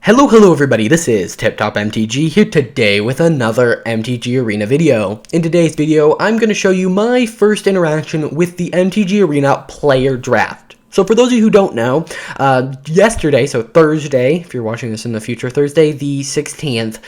Hello everybody, this is Tip Top MTG here today with another MTG Arena video. In today's video, I'm going to show you my first interaction with the MTG Arena player draft. So for those of you who don't know, yesterday, so Thursday, if you're watching this in the future, Thursday the 16th,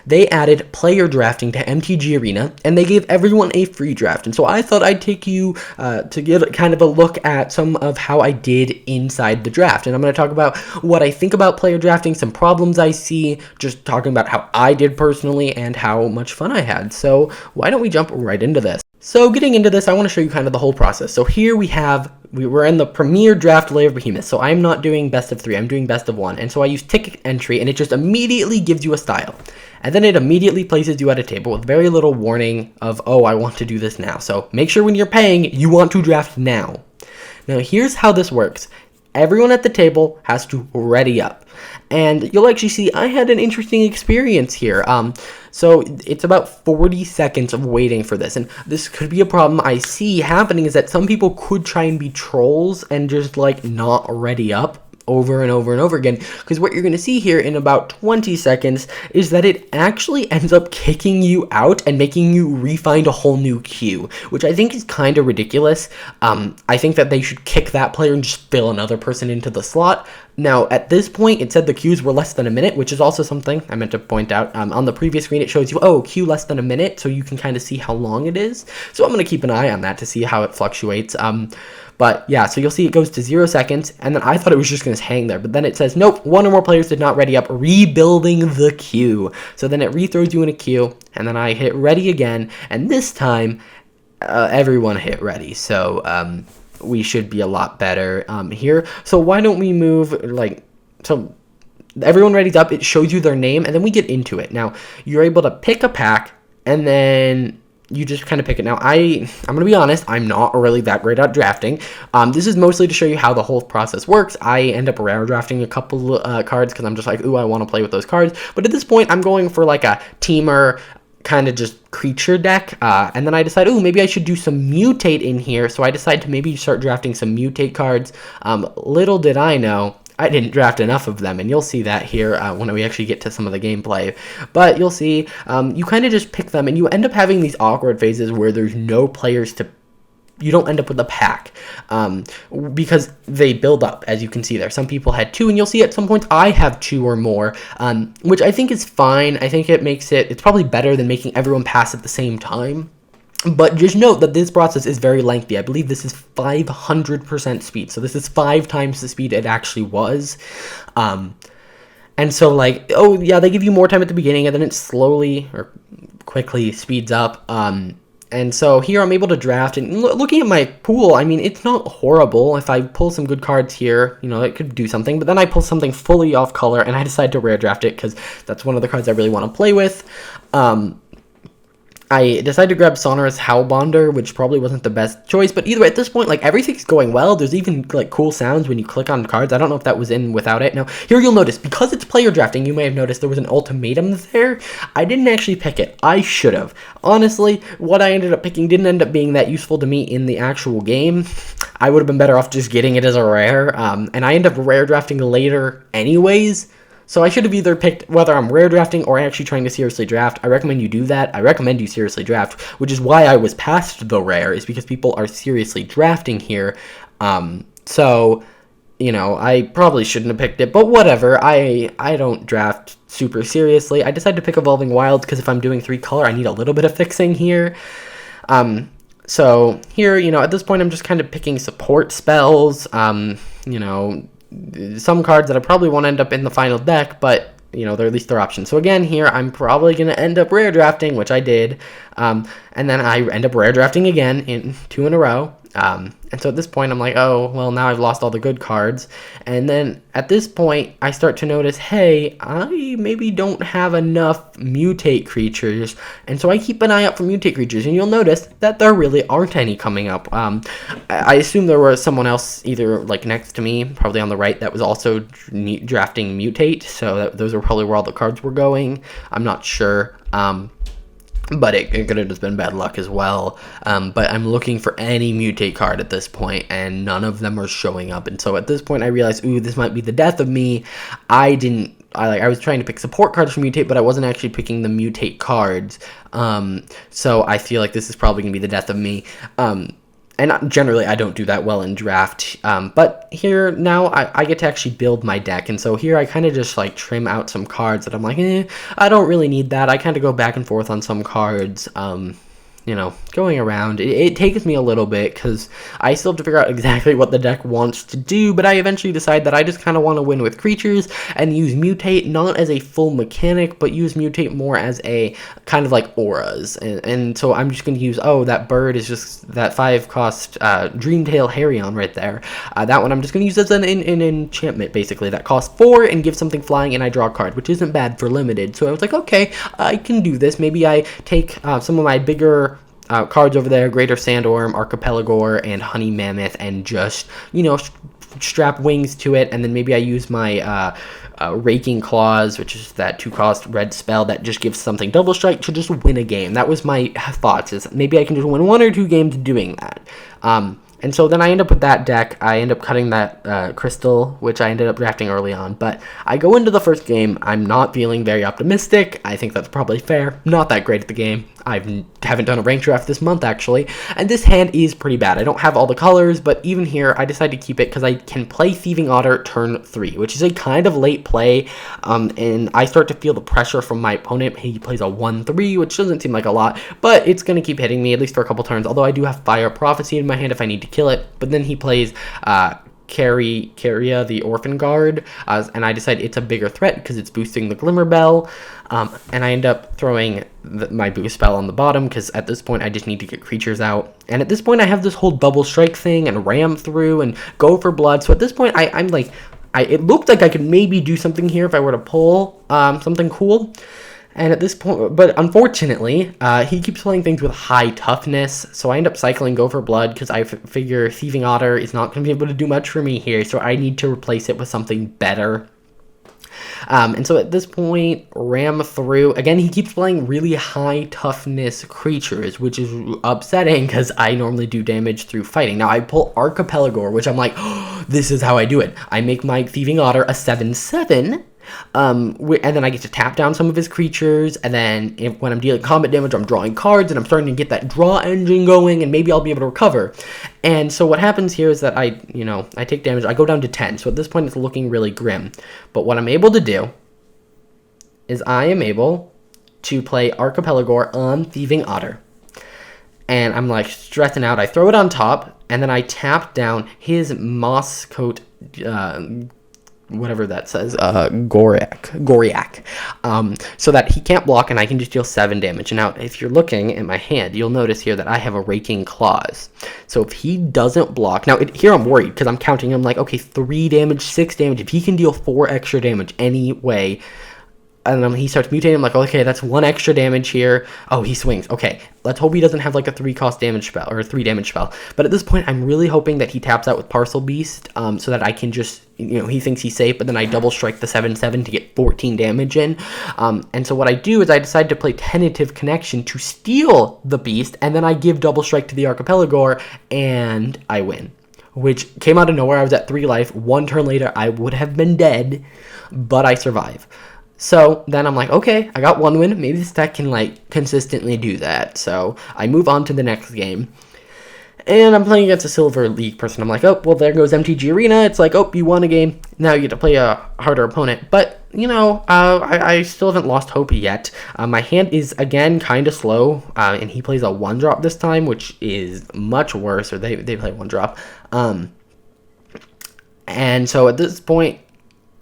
they added player drafting to MTG Arena, and they gave everyone a free draft. And so I thought I'd take you to give kind of a look at some of how I did inside the draft. And I'm going to talk about what I think about player drafting, some problems I see, just talking about how I did personally, and how much fun I had. So why don't we jump right into this? So getting into this, I want to show you kind of the whole process. So here we're in the premier draft layer of Behemoth. So I'm not doing best of 3, I'm doing best of 1. And so I use ticket entry, and it just immediately gives you a style. And then it immediately places you at a table with very little warning of, oh, I want to do this now. So make sure when you're paying, you want to draft now. Now here's how this works. Everyone at the table has to ready up. And you'll actually see I had an interesting experience here. So it's about 40 seconds of waiting for this. And this could be a problem I see happening, is that some people could try and be trolls and just like not ready up over and over and over again, because what you're going to see here in about 20 seconds is that it actually ends up kicking you out and making you refind a whole new queue, which I think is kind of ridiculous. I think that they should kick that player and just fill another person into the slot. Now, at this point, it said the queues were less than a minute, which is also something I meant to point out. On the previous screen, it shows you, oh, queue less than a minute, so you can kind of see how long it is. So I'm going to keep an eye on that to see how it fluctuates. But yeah, so you'll see it goes to 0 seconds, and then I thought it was just going to hang there, but then it says, nope, 1 or more players did not ready up, rebuilding the queue. So then it rethrows you in a queue, and then I hit ready again, and this time, everyone hit ready. So we should be a lot better here. So why don't we move, so everyone readies up, it shows you their name, and then we get into it. Now, you're able to pick a pack, and then you just kind of pick it. Now, I'm going to be honest, I'm not really that great at drafting. This is mostly to show you how the whole process works. I end up rare drafting a couple cards because I'm just like, ooh, I want to play with those cards. But at this point, I'm going for like a teamer kind of just creature deck. And then I decide, ooh, maybe I should do some mutate in here. So I decide to maybe start drafting some mutate cards. Little did I know, I didn't draft enough of them, and you'll see that here when we actually get to some of the gameplay. But you'll see, you kind of just pick them, and you end up having these awkward phases where there's no players to, you don't end up with a pack, because they build up, as you can see there. Some people had 2, and you'll see at some points I have 2 or more, which I think is fine. I think it makes it's probably better than making everyone pass at the same time. But just note that this process is very lengthy. I believe this is 500% speed. So this is 5 times the speed it actually was. And so like, oh yeah, they give you more time at the beginning, and then it slowly or quickly speeds up. And so here I'm able to draft, and looking at my pool, I mean, it's not horrible. If I pull some good cards here, you know, it could do something. But then I pull something fully off color, and I decide to rare draft it because that's one of the cards I really want to play with. I decided to grab Sonorous Howlbonder, which probably wasn't the best choice, but either way, at this point, like, everything's going well. There's even, like, cool sounds when you click on cards. I don't know if that was in without it. Now, here you'll notice, because it's player drafting, you may have noticed there was an ultimatum there. I didn't actually pick it. I should have. Honestly, what I ended up picking didn't end up being that useful to me in the actual game. I would have been better off just getting it as a rare, and I end up rare drafting later anyways. So I should have either picked whether I'm rare drafting or actually trying to seriously draft. I recommend you do that. I recommend you seriously draft, which is why I was past the rare, is because people are seriously drafting here. So, you know, I probably shouldn't have picked it, but whatever. I don't draft super seriously. I decided to pick Evolving Wilds because if I'm doing 3 color, I need a little bit of fixing here. So here, you know, at this point, I'm just kind of picking support spells, you know, some cards that I probably won't end up in the final deck, but, you know, they're at least their options. So again, here, I'm probably going to end up rare drafting, which I did, and then I end up rare drafting again in 2 in a row. And so at this point, I'm like, oh, well, now I've lost all the good cards. And then at this point, I start to notice, hey, I maybe don't have enough mutate creatures. And so I keep an eye out for mutate creatures. And you'll notice that there really aren't any coming up. I assume there was someone else either like next to me, probably on the right, that was also drafting mutate. So those are probably where all the cards were going. I'm not sure. but it could have just been bad luck as well. But I'm looking for any mutate card at this point, and none of them are showing up. And so at this point, I realized, ooh, this might be the death of me. I was trying to pick support cards for mutate, but I wasn't actually picking the mutate cards. So I feel like this is probably gonna be the death of me. And generally, I don't do that well in draft. But here, now, I get to actually build my deck. And so here, I kind of just, like, trim out some cards that I'm like, I don't really need that. I kind of go back and forth on some cards. You know, going around. It takes me a little bit because I still have to figure out exactly what the deck wants to do, but I eventually decide that I just kind of want to win with creatures and use mutate not as a full mechanic, but use mutate more as a kind of like auras. And so I'm just going to use, that bird is just that 5-cost Dreamtail Harrion right there. That one I'm just going to use as an enchantment, basically, that costs 4 and gives something flying, and I draw a card, which isn't bad for limited. So I was like, okay, I can do this. Maybe I take some of my bigger cards over there, Greater Sandworm, Archipelagore, and Honey Mammoth, and just, strap wings to it, and then maybe I use my Raking Claws, which is that 2-cost red spell that just gives something double strike to just win a game. That was my thoughts, is maybe I can just win 1 or 2 games doing that. And so then I end up with that deck. I end up cutting that crystal, which I ended up drafting early on. But I go into the first game. I'm not feeling very optimistic. I think that's probably fair. Not that great at the game. I haven't done a rank draft this month, actually. And this hand is pretty bad. I don't have all the colors, but even here, I decided to keep it because I can play Thieving Otter turn 3, which is a kind of late play. And I start to feel the pressure from my opponent. He plays a 1-3, which doesn't seem like a lot, but it's going to keep hitting me, at least for a couple turns. Although I do have Fire Prophecy in my hand if I need to kill it. But then he plays Ikoria, the Orphan Guard, and I decide it's a bigger threat because it's boosting the Glimmer Bell, and I end up throwing my boost spell on the bottom because at this point I just need to get creatures out. And at this point I have this whole double strike thing and ram through and go for blood. So at this point I'm like, it looked like I could maybe do something here if I were to pull something cool. And at this point, but unfortunately, he keeps playing things with high toughness, so I end up cycling Go for Blood because I figure Thieving Otter is not going to be able to do much for me here, so I need to replace it with something better. And so at this point, ram through. Again, he keeps playing really high toughness creatures, which is upsetting because I normally do damage through fighting. Now, I pull Archipelagore, which I'm like, this is how I do it. I make my Thieving Otter a 7/7. And then I get to tap down some of his creatures, and then when I'm dealing combat damage, I'm drawing cards, and I'm starting to get that draw engine going, and maybe I'll be able to recover. And so what happens here is that I take damage. I go down to 10, so at this point it's looking really grim. But what I'm able to do is I am able to play Archipelagore on Thieving Otter. And I'm like stressing out. I throw it on top, and then I tap down his Moss Coat, whatever that says, Goriak, so that he can't block and I can just deal 7 damage. Now, if you're looking at my hand, you'll notice here that I have a Raking Claws. So if he doesn't block, now here I'm worried because I'm counting him like, okay, 3 damage, 6 damage. If he can deal 4 extra damage anyway, and he starts mutating, I'm like, okay, that's 1 extra damage here. Oh, he swings. Okay, let's hope he doesn't have like a 3-cost damage spell or a 3 damage spell. But at this point, I'm really hoping that he taps out with Parcel Beast, so that I can just, he thinks he's safe, but then I double strike the 7/7 to get 14 damage in. And so what I do is I decide to play Tentative Connection to steal the beast, and then I give double strike to the Archipelagore, and I win. Which came out of nowhere. I was at 3 life. 1 turn later, I would have been dead, but I survive. So then I'm like, okay, I got 1 win. Maybe this deck can like consistently do that. So I move on to the next game. And I'm playing against a Silver League person. I'm like, oh, well, there goes MTG Arena. It's like, oh, you won a game. Now you get to play a harder opponent. But, I still haven't lost hope yet. My hand is, again, kind of slow. And he plays a 1-drop this time, which is much worse. Or they play 1-drop. And so at this point,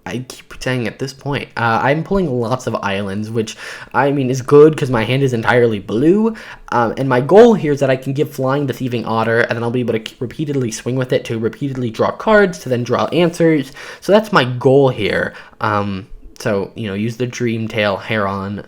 I keep saying at this point, I'm pulling lots of islands, which, is good because my hand is entirely blue. And my goal here is that I can give flying to Thieving Otter, and then I'll be able to repeatedly swing with it to repeatedly draw cards, to then draw answers. So that's my goal here. So, use the Dreamtail Heron.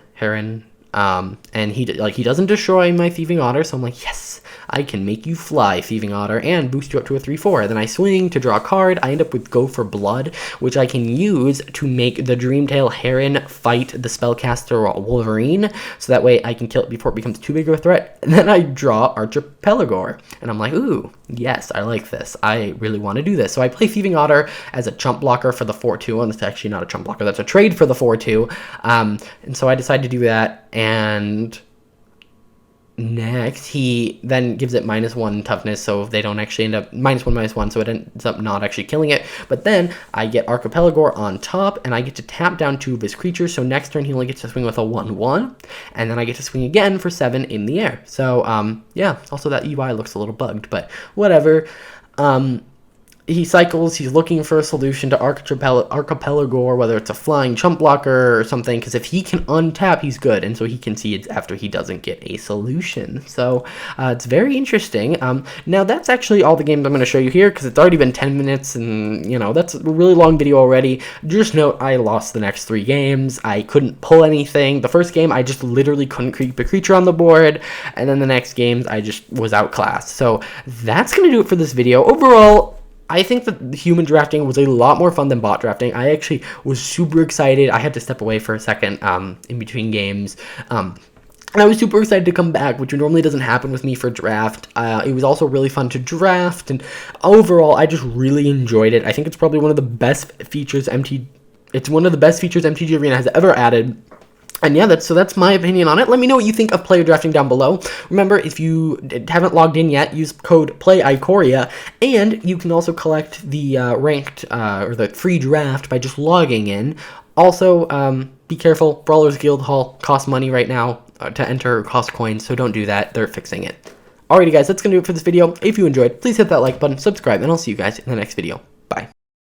And he doesn't destroy my Thieving Otter, so I'm like, yes. I can make you fly, Thieving Otter, and boost you up to a 3/4. Then I swing to draw a card. I end up with Go for Blood, which I can use to make the Dreamtail Heron fight the spellcaster Wolverine, so that way I can kill it before it becomes too big of a threat. And then I draw Archipelagor, and I'm like, ooh, yes, I like this. I really want to do this. So I play Thieving Otter as a chump blocker for the 4/2, and it's actually not a chump blocker, that's a trade for the 4/2. And so I decided to do that, and next he then gives it -1 toughness, so they don't actually end up -1/-1, so it ends up not actually killing it. But then I get Archipelagor on top, and I get to tap down 2 of his creatures, so next turn he only gets to swing with a 1/1, and then I get to swing again for 7 in the air. So yeah, also that UI looks a little bugged, but whatever. He cycles, he's looking for a solution to Archipelagor, whether it's a flying chump blocker or something, because if he can untap, he's good, and so he concedes after he doesn't get a solution. So it's very interesting. Now that's actually all the games I'm going to show you here, because it's already been 10 minutes, and you know, that's a really long video already. Just note, I lost the next 3 games. I couldn't pull anything. The first game, I just literally couldn't keep a creature on the board, and then the next games, I just was outclassed. So that's going to do it for this video. Overall, I think that human drafting was a lot more fun than bot drafting. I actually was super excited. I had to step away for a second in between games. And I was super excited to come back, which normally doesn't happen with me for draft. It was also really fun to draft, and overall, I just really enjoyed it. I think it's probably one of the best features MTG Arena has ever added. And yeah, that's my opinion on it. Let me know what you think of player drafting down below. Remember, if you haven't logged in yet, use code PLAYIKORIA, and you can also collect the ranked or the free draft by just logging in. Also, be careful. Brawlers Guild Hall costs money right now to enter, cost coins, so don't do that. They're fixing it. Alrighty, guys, that's gonna do it for this video. If you enjoyed, please hit that like button, subscribe, and I'll see you guys in the next video.